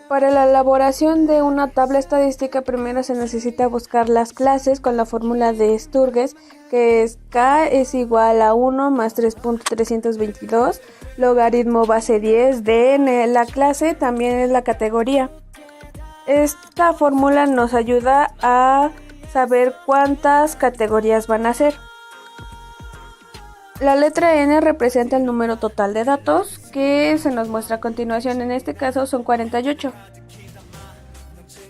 Para la elaboración de una tabla estadística, primero se necesita buscar las clases con la fórmula de Sturges, que es k es igual a 1 más 3.322, logaritmo base 10 de n. La clase también es la categoría. Esta fórmula nos ayuda a saber cuántas categorías van a ser. La letra n representa el número total de datos que se nos muestra a continuación. En este caso son 48.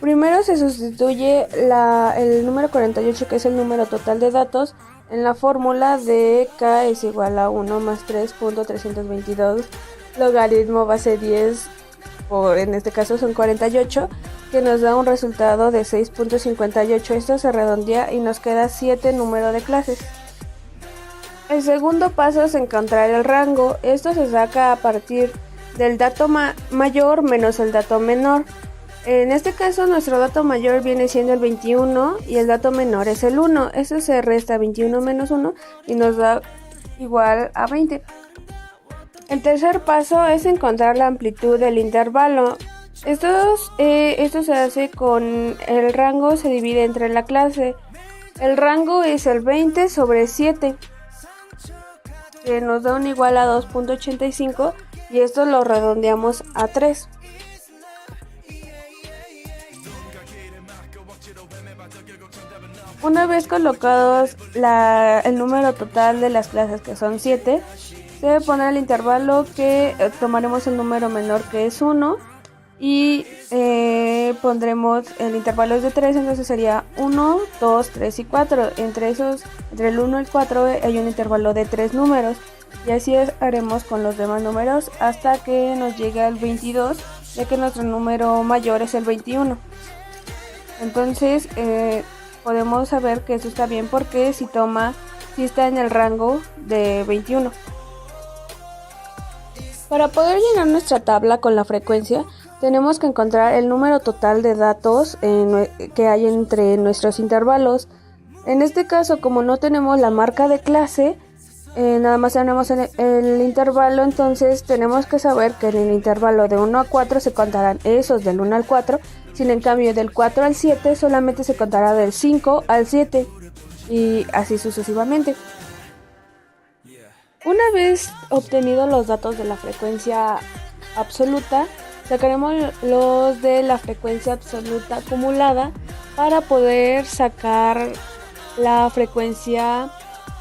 Primero se sustituye el número 48, que es el número total de datos, en la fórmula de k es igual a 1 más 3.322 logaritmo base 10, en este caso son 48, que nos da un resultado de 6.58. Esto se redondea y nos queda 7 número de clases. El segundo paso es encontrar el rango. Esto se saca a partir del dato mayor menos el dato menor. En este caso nuestro dato mayor viene siendo el 21 y el dato menor es el 1. Eso se resta 21 menos 1 y nos da igual a 20. El tercer paso es encontrar la amplitud del intervalo. Esto se hace con el rango, se divide entre la clase. El rango es el 20 sobre 7. Que nos da un igual a 2.85 y esto lo redondeamos a 3. Una vez colocados el número total de las clases, que son 7, se debe poner el intervalo que tomaremos el número menor, que es 1, y pondremos el intervalo es de 3, entonces sería 1, 2, 3 y 4. Entre el 1 y el 4 hay un intervalo de 3 números, y así haremos con los demás números hasta que nos llegue al 22, ya que nuestro número mayor es el 21. Entonces podemos saber que eso está bien porque si está en el rango de 21. Para poder llenar nuestra tabla con la frecuencia, tenemos que encontrar el número total de datos que hay entre nuestros intervalos. En este caso, como no tenemos la marca de clase, nada más tenemos el intervalo, entonces tenemos que saber que en el intervalo de 1 a 4 se contarán esos del 1 al 4, sin en cambio del 4 al 7 solamente se contará del 5 al 7 y así sucesivamente. Una vez obtenidos los datos de la frecuencia absoluta, sacaremos los de la frecuencia absoluta acumulada para poder sacar la frecuencia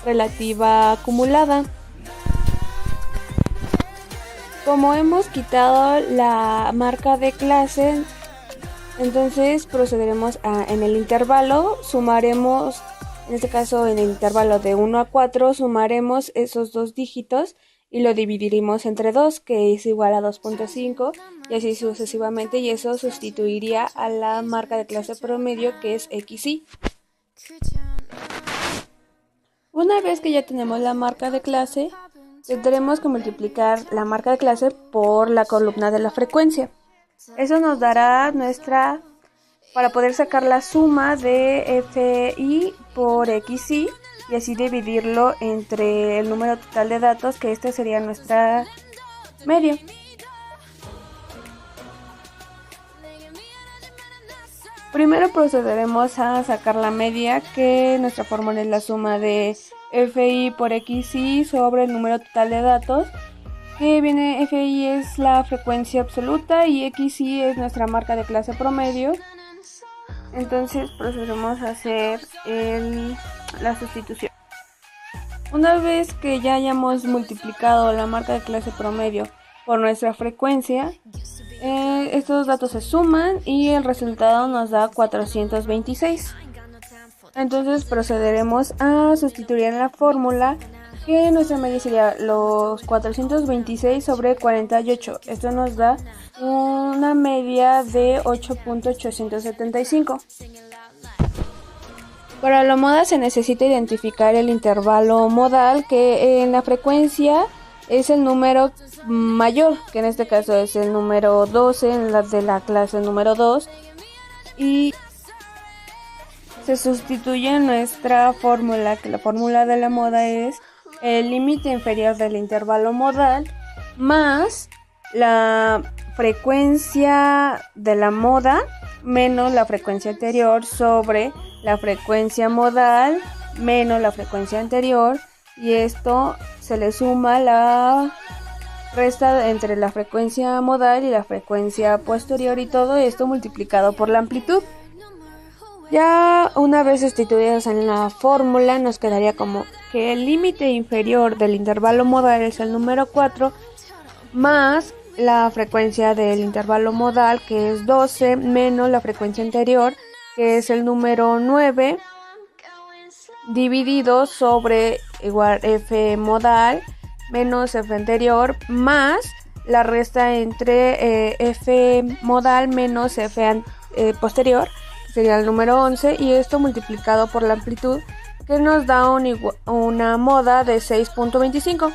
relativa acumulada. Como hemos quitado la marca de clase, entonces procederemos en el intervalo, sumaremos, en este caso en el intervalo de 1 a 4, sumaremos esos dos dígitos y lo dividiremos entre 2, que es igual a 2.5, y así sucesivamente, y eso sustituiría a la marca de clase promedio, que es XY. Una vez que ya tenemos la marca de clase, tendremos que multiplicar la marca de clase por la columna de la frecuencia. Eso nos dará para poder sacar la suma de FI por XY y así dividirlo entre el número total de datos, que este sería nuestra media. Primero procederemos a sacar la media, que nuestra fórmula es la suma de FI por XY sobre el número total de datos, que viene, FI es la frecuencia absoluta y XY es nuestra marca de clase promedio. Entonces procedemos a hacer la sustitución. Una vez que ya hayamos multiplicado la marca de clase promedio por nuestra frecuencia, estos datos se suman y el resultado nos da 426. Entonces procederemos a sustituir en la fórmula, que nuestra media sería los 426 sobre 48. Esto nos da una media de 8.875. Para la moda se necesita identificar el intervalo modal, que en la frecuencia es el número mayor, que en este caso es el número 12, en la de la clase número 2, y se sustituye en nuestra fórmula, que la fórmula de la moda es el límite inferior del intervalo modal más la frecuencia de la moda menos la frecuencia anterior sobre la frecuencia modal menos la frecuencia anterior, y esto se le suma la resta entre la frecuencia modal y la frecuencia posterior, y todo esto multiplicado por la amplitud. Ya una vez sustituidos en la fórmula, nos quedaría como que el límite inferior del intervalo modal es el número 4 más la frecuencia del intervalo modal, que es 12, menos la frecuencia anterior, que es el número 9, dividido sobre igual f modal menos f anterior, más la resta entre f modal menos f posterior, que sería el número 11, y esto multiplicado por la amplitud, que nos da una moda de 6.25.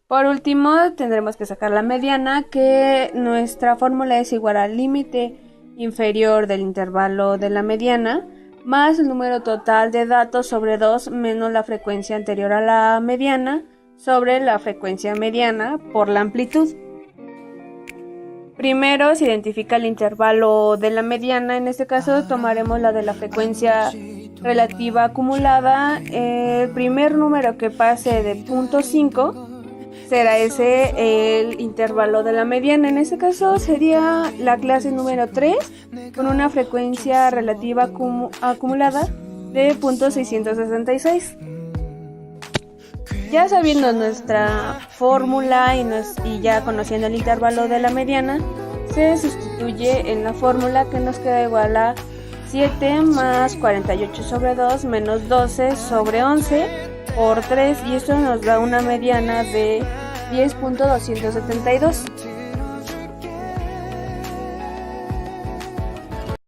Por último, tendremos que sacar la mediana, que nuestra fórmula es igual al límite inferior del intervalo de la mediana más el número total de datos sobre 2 menos la frecuencia anterior a la mediana sobre la frecuencia mediana por la amplitud. Primero se identifica el intervalo de la mediana. En este caso tomaremos la de la frecuencia relativa acumulada. El primer número que pase de 0.5 será ese el intervalo de la mediana. En este caso sería la clase número 3 con una frecuencia relativa acumulada de 0.666. Ya sabiendo nuestra fórmula y ya conociendo el intervalo de la mediana, se sustituye en la fórmula, que nos queda igual a 7 más 48 sobre 2 menos 12 sobre 11 por 3, y esto nos da una mediana de 10.272.